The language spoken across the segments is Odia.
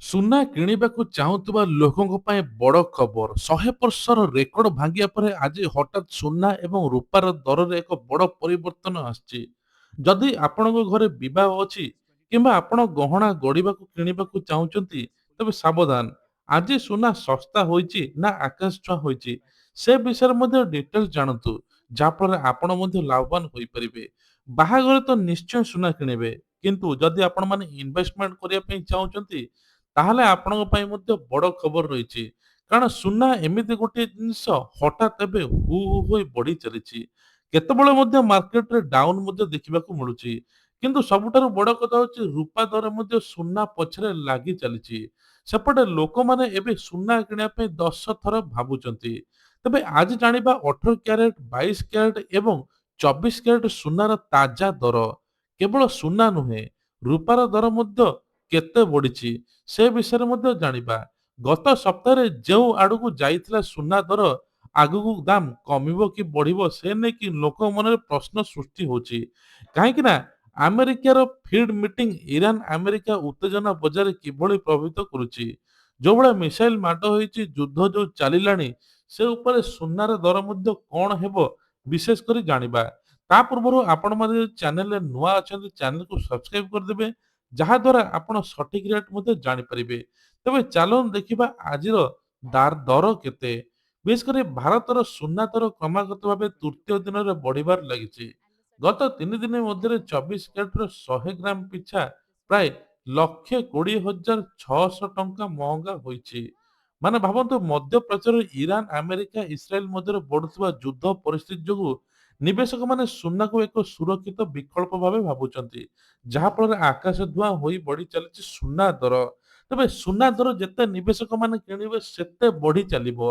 ସୁନା କିଣିବାକୁ ଚାହୁଁଥିବା ଲୋକଙ୍କ ପାଇଁ ବଡ଼ ଖବର। 100 ବର୍ଷର ରେକର୍ଡ ଭାଙ୍ଗିବା ପରେ ଆଜି ହଠାତ୍ ସୁନା ଏବଂ ରୂପାର ଦରରେ ଏକ ବଡ଼ ପରିବର୍ତ୍ତନ ଆସିଛି। ଯଦି ଆପଣଙ୍କ ଘରେ ବିବାହ ଅଛି କିମ୍ବା ଆପଣ ଗହଣା ଗଢ଼ିବାକୁ କିଣିବାକୁ ଚାହୁଁଛନ୍ତି, ତେବେ ସାବଧାନ। ଆଜି ସୁନା ଶସ୍ତା ହୋଇଛି ନା ଆକାଶ ଛୁଆଁ ହୋଇଛି, ସେ ବିଷୟରେ ମଧ୍ୟ ଡିଟେଲ୍ସ ଜାଣନ୍ତୁ, ଯାହାଫଳରେ ଆପଣ ମଧ୍ୟ ଲାଭବାନ ହୋଇପାରିବେ। ବାହାଘରେ ତ ନିଶ୍ଚୟ ସୁନା କିଣିବେ, କିନ୍ତୁ ଯଦି ଆପଣମାନେ ଇନଭେଷ୍ଟମେଣ୍ଟ କରିବା ପାଇଁ ଚାହୁଁଛନ୍ତି, ତାହେଲେ ଆପଣଙ୍କ ପାଇଁ ମଧ୍ୟ ବଡ଼ ଖବର ରହିଛି। କାରଣ ସୁନା ଏମିତି ଗୋଟିଏ ଜିନିଷ ହଠାତ୍ ଏବେ ହୁ ହୁ ହୋଇ ବଢ଼ି ଚାଲିଛି। କେତେବେଳେ ମଧ୍ୟ ମାର୍କେଟରେ ଡାଉନ୍ ମଧ୍ୟ ଦେଖିବାକୁ ମିଳୁଛି। କିନ୍ତୁ ସବୁଠାରୁ ବଡ଼ କଥା ହେଉଛି ରୂପା ଦର ମଧ୍ୟ ସୁନା ପଛରେ ଲାଗି ଚାଲିଛି। ସେପଟେ ଲୋକମାନେ ଏବେ ସୁନା କିଣିବା ପାଇଁ 10 ଥର ଭାବୁଛନ୍ତି। ତେବେ ଆଜି ଜାଣିବା 18 କ୍ୟାରେଟ, 22 କ୍ୟାରେଟ ଏବଂ 24 କ୍ୟାରେଟ ସୁନାର ତାଜା ଦର। କେବଳ ସୁନା ନୁହେଁ, ରୂପାର ଦର ମଧ୍ୟ କେତେ ବଢ଼ିଛି ସେ ବିଷୟରେ ମଧ୍ୟ ଜାଣିବା। ଗତ ସପ୍ତାହରେ ଯେଉଁ ଆଡ଼କୁ ଯାଇଥିଲା ସୁନା ଦର, ଆଗକୁ ଦାମ କମିବ କି ବଢ଼ିବ ସେ ନେଇକି ଲୋକଙ୍କ ମନରେ ପ୍ରଶ୍ନ ସୃଷ୍ଟି ହେଉଛି। କାହିଁକି ନା ଆମେରିକାର ଫିଡ୍ ମିଟିଂ ଇରାନ ଆମେରିକା ଉତ୍ତେଜନା ବଜାରରେ କିଭଳି ପ୍ରଭାବିତ କରୁଛି। ଯୋଉଭଳିଆ ମିସାଇଲ ମାଡ଼ ହୋଇଛି, ଯୁଦ୍ଧ ଯୋଉ ଚାଲିଲାଣି, ସେ ଉପରେ ସୁନାର ଦର ମଧ୍ୟ କଣ ହେବ ବିଶେଷ କରି ଜାଣିବା। ତା ପୂର୍ବରୁ ଆପଣମାନେ ଯଦି ଚ୍ୟାନେଲରେ ନୂଆ ଅଛନ୍ତି ଚ୍ୟାନେଲକୁ ସବସ୍କ୍ରାଇବ କରିଦେବେ, ଯାହାଦ୍ୱାରା ଆପଣ ସଠିକ ରେଟ୍ ମଧ୍ୟ ଜାଣିପାରିବେ। ତେବେ ଚାଲନ୍ତୁ ଦେଖିବା ଆଜିର ଦର କେତେ। ବିଶେଷ କରି ଭାରତର ସୁନା ଦର କ୍ରମାଗତ ଭାବେ ତୃତୀୟ ଦିନରେ ବଢିବାରେ ଲାଗିଛି। ଗତ 3 ଦିନ ମଧ୍ୟରେ 24 କ୍ୟାରେଟର 100 ଗ୍ରାମ ପିଛା ପ୍ରାୟ 1,20,600 ଟଙ୍କା ମହଙ୍ଗା ହୋଇଛି। ମାନେ ଭାବନ୍ତୁ, ମଧ୍ୟପ୍ରାଚ୍ୟରେ ଇରାନ ଆମେରିକା ଇସ୍ରାଏଲ ମଧ୍ୟରେ ବଢୁଥିବା ଯୁଦ୍ଧ ପରିସ୍ଥିତି ଯୋଗୁଁ ନିବେଶକମାନେ ସୁନାକୁ ଏକ ସୁରକ୍ଷିତ ବିକଳ୍ପ ଭାବେ ଭାବୁଛନ୍ତି, ଯାହାଫଳରେ ଆକାଶ ଧୂଆଁ ହୋଇ ବଢି ଚାଲିଛି ସୁନା ଦର। ତେବେ ସୁନା ଦର ଯେତେ ନିବେଶକମାନେ କିଣିବେ ସେତେ ବଢି ଚାଲିବ।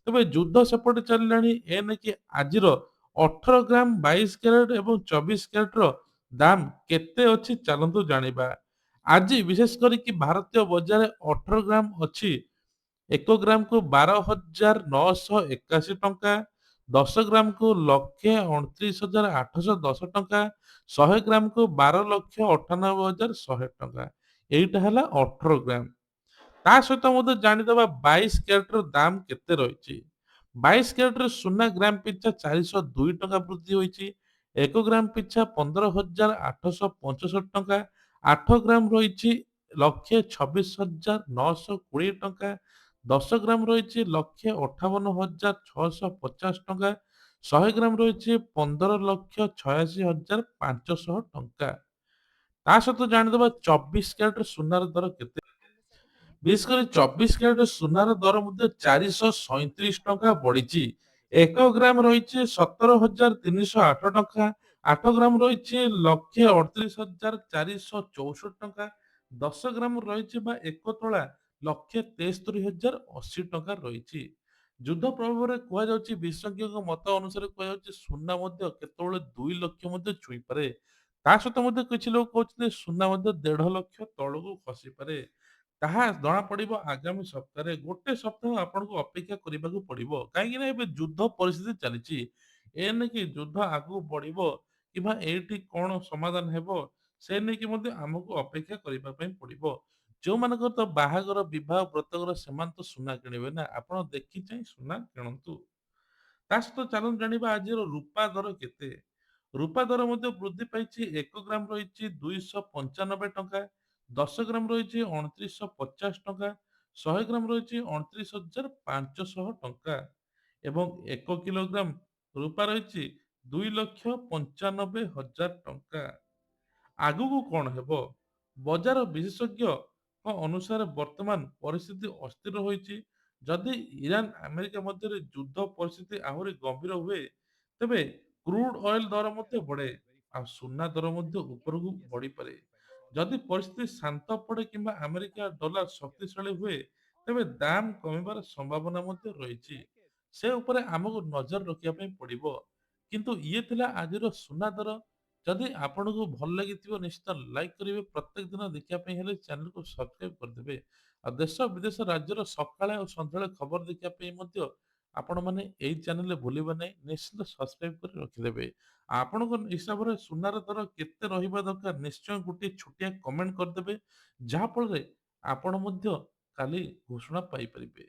ତେବେ ଯୁଦ୍ଧ ସେପଟେ ଚାଲିଲାଣି, ଏ ନେଇକି ଆଜିର 18 ଗ୍ରାମ, 22 କ୍ୟାରେଟ ଏବଂ 24 କ୍ୟାରେଟର ଦାମ କେତେ ଅଛି ଚାଲନ୍ତୁ ଜାଣିବା। ଆଜି ବିଶେଷ କରିକି ଭାରତୀୟ ବଜାରରେ 18 ଗ୍ରାମ ଅଛି 1 ଗ୍ରାମକୁ 12,981 ଟଙ୍କା, 10 ଗ୍ରାମକୁ 1,29,810 ଟଙ୍କା, 100 ଗ୍ରାମକୁ 12,98,100 ଟଙ୍କା। ଏଇଟା ହେଲା 18 ଗ୍ରାମ। ତା ସହିତ ମଧ୍ୟ ଜାଣିଦବା 22 କ୍ୟାରେଟର ଦାମ କେତେ ରହିଛି। 22 କ୍ୟାରେଟର ସୁନା ଗ୍ରାମ ପିଛା 402 ଟଙ୍କା ବୃଦ୍ଧି ହୋଇଛି। 1 ଗ୍ରାମ ପିଛା 15,865 ଟଙ୍କା। 8 ଗ୍ରାମ ରହିଛି 1,26,920 ଟଙ୍କା। 10 ଗ୍ରାମ ରହିଛି 1,58,650 ଟଙ୍କା। 100 ଗ୍ରାମ ରହିଛି 15,86,500 ଟଙ୍କା। ତା ସହିତ ଜାଣିଦବା 24 କ୍ୟାରେଟର ସୁନାର ଦର କେତେ। ବିଶେଷ କରି 24 କ୍ୟାରେଟ ସୁନାର ଦର ମଧ୍ୟ 437 ଟଙ୍କା ବଢିଛି। 1 ଗ୍ରାମ ରହିଛି 17,308 ଟଙ୍କା। 8 ଗ୍ରାମ ରହିଛି 1,38,464 ଟଙ୍କା। 10 ଗ୍ରାମ ରହିଛି ବା 1 ତୋଳା 1,73,080 ଟଙ୍କା ରହିଛି। ଯୁଦ୍ଧ ପ୍ରଭାବରେ କୁହାଯାଉଛି, ବିଶେଷଜ୍ଞଙ୍କ ମତ ଅନୁସାରେ କୁହାଯାଉଛି ସୁନା ମଧ୍ୟ କେତେବେଳେ 2 ଲକ୍ଷ ମଧ୍ୟ ଛୁଇଁପାରେ। ତା ସହିତ ମଧ୍ୟ କିଛି ଲୋକ କହୁଛନ୍ତି ସୁନା ମଧ୍ୟ 1.5 ଲକ୍ଷ ତଳକୁ ଖସିପାରେ। ତାହା ଜଣାପଡ଼ିବ ଆଗାମୀ ସପ୍ତାହରେ। ଗୋଟେ ସପ୍ତାହ ଆପଣଙ୍କୁ ଅପେକ୍ଷା କରିବାକୁ ପଡ଼ିବ। କାହିଁକି ନା ଏବେ ଯୁଦ୍ଧ ପରିସ୍ଥିତି ଚାଲିଛି। ଏ ନେଇକି ଯୁଦ୍ଧ ଆଗକୁ ବଢ଼ିବ କିମ୍ବା ଏଇଠି କଣ ସମାଧାନ ହେବ, ସେ ନେଇକି ମଧ୍ୟ ଆମକୁ ଅପେକ୍ଷା କରିବା ପାଇଁ ପଡ଼ିବ। ଯେଉଁମାନଙ୍କର ତ ବାହାଘର, ବିବାହ, ବ୍ରତଘର ସେମାନେ ତ ସୁନା କିଣିବେ ନା। ଆପଣ ଦେଖି ଚାହିଁ ସୁନା କିଣନ୍ତୁ। ତା ସହିତ ଚାଲନ୍ତୁ ଜାଣିବା ଆଜିର ରୂପା ଦର କେତେ। ରୂପା ଦର ମଧ୍ୟ ବୃଦ୍ଧି ପାଇଛି। 1 ଗ୍ରାମ ରହିଛି 295 ଟଙ୍କା। 10 ଗ୍ରାମ ରହିଛି 2,950 ଟଙ୍କା। 100 ଗ୍ରାମ ରହିଛି 29,500 ଟଙ୍କା। ଏବଂ 1 କିଲୋଗ୍ରାମ ରୂପା ରହିଛି 2,95,000 ଟଙ୍କା। ଆଗକୁ କଣ ହେବ? ବଜାର ବିଶେଷଜ୍ଞଙ୍କ ଅନୁସାରେ ବର୍ତ୍ତମାନ ପରିସ୍ଥିତି ଅସ୍ଥିର ହୋଇଛି। ଯଦି ଇରାନ ଆମେରିକା ମଧ୍ୟରେ ଯୁଦ୍ଧ ପରିସ୍ଥିତି ଆହୁରି ଗମ୍ଭୀର ହୁଏ, ତେବେ କ୍ରୁଡ ଅଏଲ ଦର ମଧ୍ୟ ବଢେ ଆଉ ସୁନା ଦର ମଧ୍ୟ ଉପରକୁ ବଢିପାରେ। ଯଦି ପରିସ୍ଥିତି ଶାନ୍ତ ପଡେ କିମ୍ବା ଆମେରିକା ଡଲାର ଶକ୍ତିଶାଳୀ ହୁଏ, ତେବେ ଦାମ କମିବାର ସମ୍ଭାବନା ମଧ୍ୟ ରହିଛି। ସେ ଉପରେ ଆମକୁ ନଜର ରଖିବା ପାଇଁ ପଡିବ। କିନ୍ତୁ ଇଏ ଥିଲା ଆଜିର ସୁନା ଦର। ଯଦି ଆପଣଙ୍କୁ ଭଲ ଲାଗିଥିବ ନିଶ୍ଚିତ ଲାଇକ୍ କରିବେ। ପ୍ରତ୍ୟେକ ଦିନ ଦେଖିବା ପାଇଁ ହେଲେ ଚ୍ୟାନେଲକୁ ସବସ୍କ୍ରାଇବ କରିଦେବେ। ଆଉ ଦେଶ ବିଦେଶ ରାଜ୍ୟର ସକାଳେ ଆଉ ସନ୍ଧ୍ୟାବେଳେ ଖବର ଦେଖିବା ପାଇଁ ମଧ୍ୟ ଆପଣମାନେ ଏଇ ଚ୍ୟାନେଲରେ ଭୁଲିବେ ନାହିଁ, ନିଶ୍ଚିତ ସବସ୍କ୍ରାଇବ କରି ରଖିଦେବେ। ଆପଣଙ୍କ ହିସାବରେ ସୁନାର ଦର କେତେ ରହିବା ଦରକାର ନିଶ୍ଚୟ ଗୋଟିଏ ଛୋଟିଆ କମେଣ୍ଟ କରିଦେବେ, ଯାହାଫଳରେ ଆପଣ ମଧ୍ୟ କାଲି ଘୋଷଣା ପାଇପାରିବେ।